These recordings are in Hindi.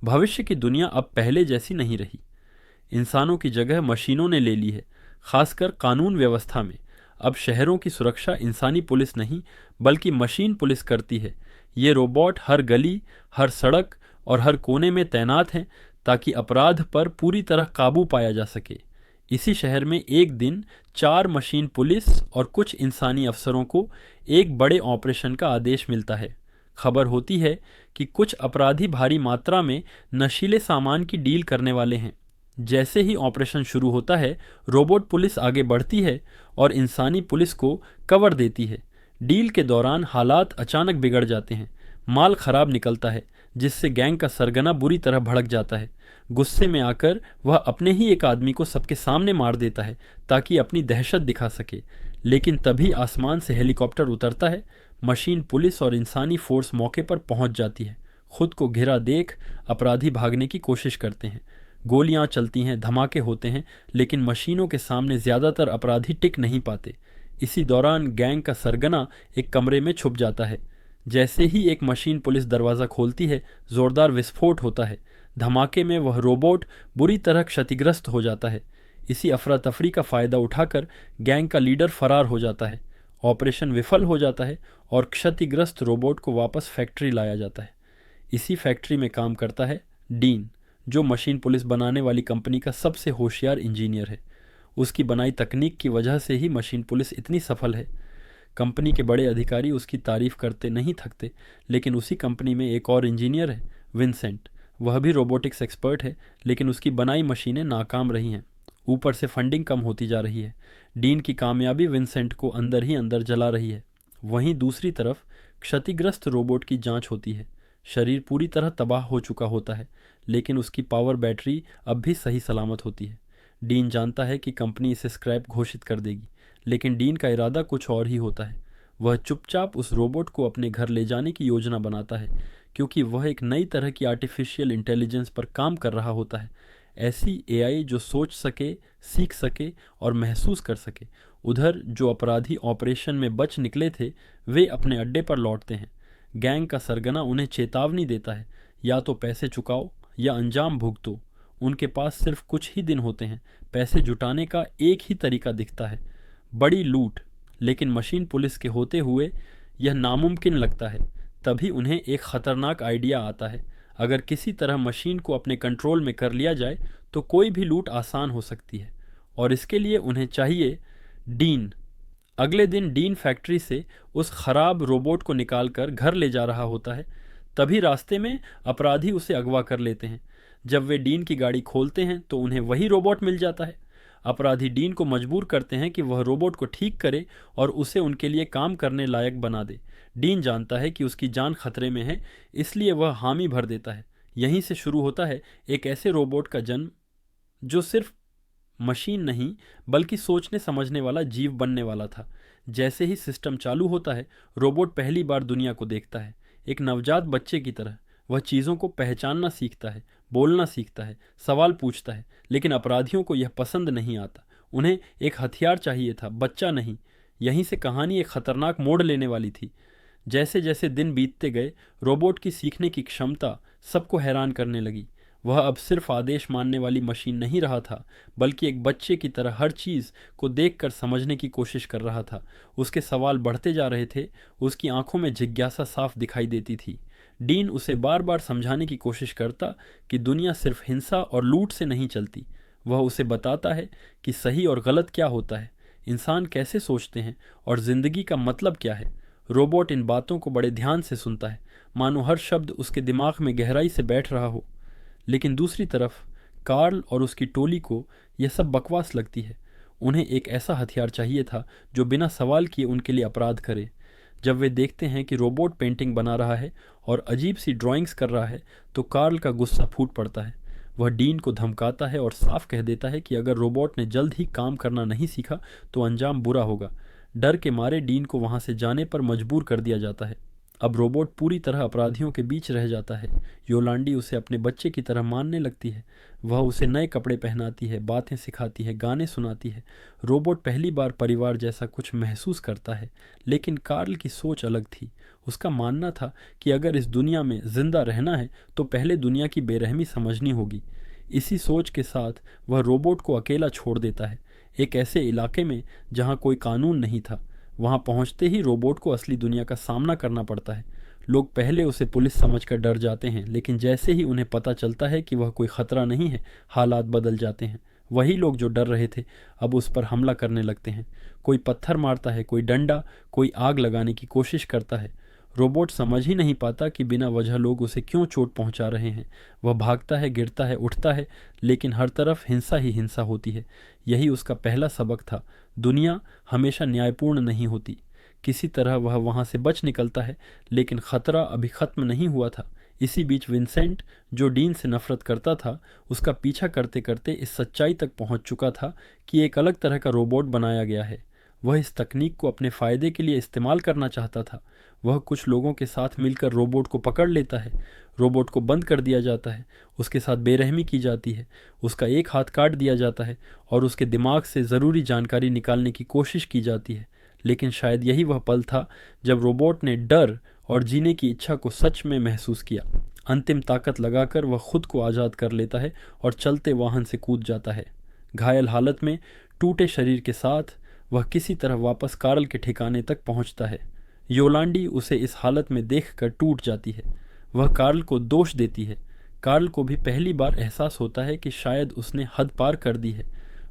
भविष्य की दुनिया अब पहले जैसी नहीं रही। इंसानों की जगह मशीनों ने ले ली है, खासकर कानून व्यवस्था में। अब शहरों की सुरक्षा इंसानी पुलिस नहीं बल्कि मशीन पुलिस करती है। ये रोबोट हर गली, हर सड़क और हर कोने में तैनात हैं ताकि अपराध पर पूरी तरह काबू पाया जा सके। इसी शहर में एक दिन 4 मशीन पुलिस और कुछ इंसानी अफसरों को एक बड़े ऑपरेशन का आदेश मिलता है। खबर होती है कि कुछ अपराधी भारी मात्रा में नशीले सामान की डील करने वाले हैं। जैसे ही ऑपरेशन शुरू होता है, रोबोट पुलिस आगे बढ़ती है और इंसानी पुलिस को कवर देती है। डील के दौरान हालात अचानक बिगड़ जाते हैं। माल खराब निकलता है, जिससे गैंग का सरगना बुरी तरह भड़क जाता है। गुस्से में आकर वह अपने ही एक आदमी को सबके सामने मार देता है ताकि अपनी दहशत दिखा सके। लेकिन तभी आसमान से हेलीकॉप्टर उतरता है। मशीन पुलिस और इंसानी फोर्स मौके पर पहुंच जाती है। खुद को घिरा देख अपराधी भागने की कोशिश करते हैं। गोलियां चलती हैं, धमाके होते हैं, लेकिन मशीनों के सामने ज्यादातर अपराधी टिक नहीं पाते। इसी दौरान गैंग का सरगना एक कमरे में छुप जाता है। जैसे ही एक मशीन पुलिस दरवाज़ा खोलती है, जोरदार विस्फोट होता है। धमाके में वह रोबोट बुरी तरह क्षतिग्रस्त हो जाता है। इसी अफरा तफरी का फायदा उठाकर गैंग का लीडर फरार हो जाता है। ऑपरेशन विफल हो जाता है और क्षतिग्रस्त रोबोट को वापस फैक्ट्री लाया जाता है। इसी फैक्ट्री में काम करता है डीन, जो मशीन पुलिस बनाने वाली कंपनी का सबसे होशियार इंजीनियर है। उसकी बनाई तकनीक की वजह से ही मशीन पुलिस इतनी सफल है। कंपनी के बड़े अधिकारी उसकी तारीफ करते नहीं थकते। लेकिन उसी कंपनी में एक और इंजीनियर है, विंसेंट। वह भी रोबोटिक्स एक्सपर्ट है, लेकिन उसकी बनाई मशीनें नाकाम रही हैं। ऊपर से फंडिंग कम होती जा रही है। डीन की कामयाबी विंसेंट को अंदर ही अंदर जला रही है। वहीं दूसरी तरफ क्षतिग्रस्त रोबोट की जांच होती है। शरीर पूरी तरह तबाह हो चुका होता है, लेकिन उसकी पावर बैटरी अब भी सही सलामत होती है। डीन जानता है कि कंपनी इसे स्क्रैप घोषित कर देगी, लेकिन डीन का इरादा कुछ और ही होता है। वह चुपचाप उस रोबोट को अपने घर ले जाने की योजना बनाता है, क्योंकि वह एक नई तरह की आर्टिफिशियल इंटेलिजेंस पर काम कर रहा होता है। ऐसी एआई जो सोच सके, सीख सके और महसूस कर सके। उधर जो अपराधी ऑपरेशन में बच निकले थे, वे अपने अड्डे पर लौटते हैं। गैंग का सरगना उन्हें चेतावनी देता है, या तो पैसे चुकाओ या अंजाम भुगतो। उनके पास सिर्फ कुछ ही दिन होते हैं। पैसे जुटाने का एक ही तरीका दिखता है, बड़ी लूट। लेकिन मशीन पुलिस के होते हुए यह नामुमकिन लगता है। तभी उन्हें एक खतरनाक आइडिया आता है। अगर किसी तरह मशीन को अपने कंट्रोल में कर लिया जाए तो कोई भी लूट आसान हो सकती है, और इसके लिए उन्हें चाहिए डीन। अगले दिन डीन फैक्ट्री से उस खराब रोबोट को निकालकर घर ले जा रहा होता है। तभी रास्ते में अपराधी उसे अगवा कर लेते हैं। जब वे डीन की गाड़ी खोलते हैं तो उन्हें वही रोबोट मिल जाता है। अपराधी डीन को मजबूर करते हैं कि वह रोबोट को ठीक करे और उसे उनके लिए काम करने लायक बना दे। डीन जानता है कि उसकी जान खतरे में है, इसलिए वह हामी भर देता है। यहीं से शुरू होता है एक ऐसे रोबोट का जन्म जो सिर्फ मशीन नहीं बल्कि सोचने समझने वाला जीव बनने वाला था। जैसे ही सिस्टम चालू होता है, रोबोट पहली बार दुनिया को देखता है, एक नवजात बच्चे की तरह। वह चीज़ों को पहचानना सीखता है, बोलना सीखता है, सवाल पूछता है। लेकिन अपराधियों को यह पसंद नहीं आता। उन्हें एक हथियार चाहिए था, बच्चा नहीं। यहीं से कहानी एक खतरनाक मोड़ लेने वाली थी। जैसे जैसे दिन बीतते गए, रोबोट की सीखने की क्षमता सबको हैरान करने लगी। वह अब सिर्फ आदेश मानने वाली मशीन नहीं रहा था, बल्कि एक बच्चे की तरह हर चीज़ को देखकर समझने की कोशिश कर रहा था। उसके सवाल बढ़ते जा रहे थे, उसकी आंखों में जिज्ञासा साफ दिखाई देती थी। डीन उसे बार बार समझाने की कोशिश करता कि दुनिया सिर्फ हिंसा और लूट से नहीं चलती। वह उसे बताता है कि सही और गलत क्या होता है, इंसान कैसे सोचते हैं और ज़िंदगी का मतलब क्या है। रोबोट इन बातों को बड़े ध्यान से सुनता है, मानो हर शब्द उसके दिमाग में गहराई से बैठ रहा हो। लेकिन दूसरी तरफ कार्ल और उसकी टोली को यह सब बकवास लगती है। उन्हें एक ऐसा हथियार चाहिए था जो बिना सवाल किए उनके लिए अपराध करे। जब वे देखते हैं कि रोबोट पेंटिंग बना रहा है और अजीब सी ड्राइंग्स कर रहा है, तो कार्ल का गुस्सा फूट पड़ता है। वह डीन को धमकाता है और साफ कह देता है कि अगर रोबोट ने जल्द ही काम करना नहीं सीखा तो अंजाम बुरा होगा। डर के मारे डीन को वहाँ से जाने पर मजबूर कर दिया जाता है। अब रोबोट पूरी तरह अपराधियों के बीच रह जाता है। योलांडी उसे अपने बच्चे की तरह मानने लगती है। वह उसे नए कपड़े पहनाती है, बातें सिखाती है, गाने सुनाती है। रोबोट पहली बार परिवार जैसा कुछ महसूस करता है। लेकिन कार्ल की सोच अलग थी। उसका मानना था कि अगर इस दुनिया में जिंदा रहना है तो पहले दुनिया की बेरहमी समझनी होगी। इसी सोच के साथ वह रोबोट को अकेला छोड़ देता है, एक ऐसे इलाके में जहाँ कोई कानून नहीं था। वहां पहुंचते ही रोबोट को असली दुनिया का सामना करना पड़ता है। लोग पहले उसे पुलिस समझकर डर जाते हैं, लेकिन जैसे ही उन्हें पता चलता है कि वह कोई खतरा नहीं है, हालात बदल जाते हैं। वही लोग जो डर रहे थे अब उस पर हमला करने लगते हैं। कोई पत्थर मारता है, कोई डंडा, कोई आग लगाने की कोशिश करता है। रोबोट समझ ही नहीं पाता कि बिना वजह लोग उसे क्यों चोट पहुंचा रहे हैं। वह भागता है, गिरता है, उठता है, लेकिन हर तरफ हिंसा ही हिंसा होती है। यही उसका पहला सबक था। दुनिया हमेशा न्यायपूर्ण नहीं होती। किसी तरह वह वहां से बच निकलता है, लेकिन खतरा अभी खत्म नहीं हुआ था। इसी बीच विंसेंट, जो डीन से नफरत करता था, उसका पीछा करते करते इस सच्चाई तक पहुंच चुका था कि एक अलग तरह का रोबोट बनाया गया है। वह इस तकनीक को अपने फायदे के लिए इस्तेमाल करना चाहता था। वह कुछ लोगों के साथ मिलकर रोबोट को पकड़ लेता है। रोबोट को बंद कर दिया जाता है, उसके साथ बेरहमी की जाती है, उसका एक हाथ काट दिया जाता है और उसके दिमाग से ज़रूरी जानकारी निकालने की कोशिश की जाती है। लेकिन शायद यही वह पल था जब रोबोट ने डर और जीने की इच्छा को सच में महसूस किया। अंतिम ताकत लगाकर वह खुद को आज़ाद कर लेता है और चलते वाहन से कूद जाता है। घायल हालत में, टूटे शरीर के साथ, वह किसी तरह वापस कार्ल के ठिकाने तक पहुंचता है। योलांडी उसे इस हालत में देखकर टूट जाती है। वह कार्ल को दोष देती है। कार्ल को भी पहली बार एहसास होता है कि शायद उसने हद पार कर दी है।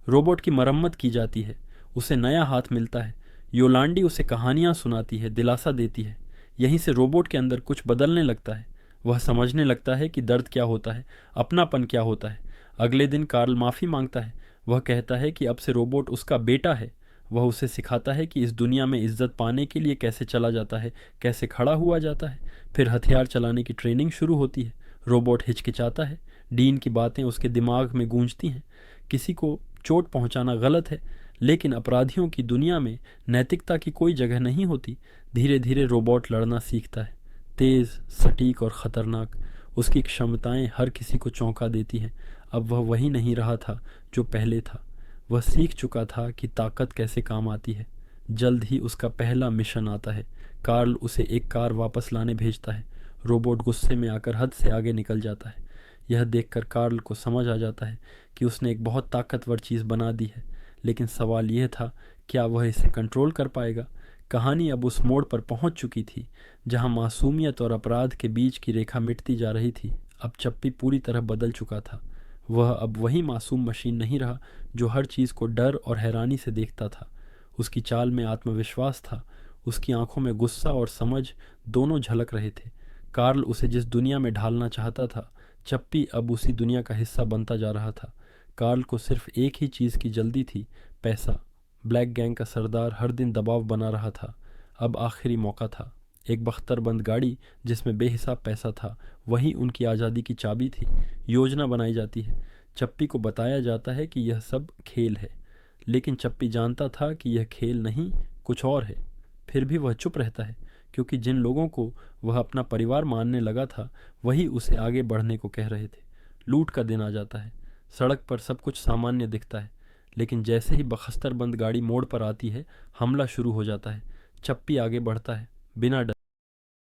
रोबोट की मरम्मत की जाती है, उसे नया हाथ मिलता है। योलांडी उसे कहानियां सुनाती है, दिलासा देती है। यहीं से रोबोट के अंदर कुछ बदलने लगता है। वह समझने लगता है कि दर्द क्या होता है, अपनापन क्या होता है। अगले दिन कार्ल माफ़ी मांगता है। वह कहता है कि अब से रोबोट उसका बेटा है। वह उसे सिखाता है कि इस दुनिया में इज्जत पाने के लिए कैसे चला जाता है, कैसे खड़ा हुआ जाता है। फिर हथियार चलाने की ट्रेनिंग शुरू होती है। रोबोट हिचकिचाता है। डीन की बातें उसके दिमाग में गूंजती हैं। किसी को चोट पहुंचाना गलत है, लेकिन अपराधियों की दुनिया में नैतिकता की कोई जगह नहीं होती। धीरे धीरे रोबोट लड़ना सीखता है, तेज़, सटीक और ख़तरनाक। उसकी क्षमताएं हर किसी को चौंका देती हैं। अब वह वही नहीं रहा था जो पहले था। वह सीख चुका था कि ताकत कैसे काम आती है। जल्द ही उसका पहला मिशन आता है। कार्ल उसे एक कार वापस लाने भेजता है। रोबोट गुस्से में आकर हद से आगे निकल जाता है। यह देखकर कार्ल को समझ आ जाता है कि उसने एक बहुत ताकतवर चीज़ बना दी है। लेकिन सवाल यह था, क्या वह इसे कंट्रोल कर पाएगा? कहानी अब उस मोड़ पर पहुंच चुकी थी जहां मासूमियत और अपराध के बीच की रेखा मिटती जा रही थी। अब चप्पी पूरी तरह बदल चुका था। वह अब वही मासूम मशीन नहीं रहा जो हर चीज़ को डर और हैरानी से देखता था। उसकी चाल में आत्मविश्वास था। उसकी आंखों में गुस्सा और समझ दोनों झलक रहे थे। कार्ल उसे जिस दुनिया में ढालना चाहता था, चप्पी अब उसी दुनिया का हिस्सा बनता जा रहा था। कार्ल को सिर्फ एक ही चीज़ की जल्दी थी, पैसा। ब्लैक गैंग का सरदार हर दिन दबाव बना रहा था। अब आखिरी मौका था। एक बख्तरबंद गाड़ी जिसमें बेहिसाब पैसा था, वही उनकी आज़ादी की चाबी थी। योजना बनाई जाती है। चप्पी को बताया जाता है कि यह सब खेल है, लेकिन चप्पी जानता था कि यह खेल नहीं, कुछ और है। फिर भी वह चुप रहता है, क्योंकि जिन लोगों को वह अपना परिवार मानने लगा था, वही उसे आगे बढ़ने को कह रहे थे। लूट का दिन आ जाता है। सड़क पर सब कुछ सामान्य दिखता है, लेकिन जैसे ही बख्तरबंद गाड़ी मोड़ पर आती है, हमला शुरू हो जाता है। चप्पी आगे बढ़ता है, बिना डर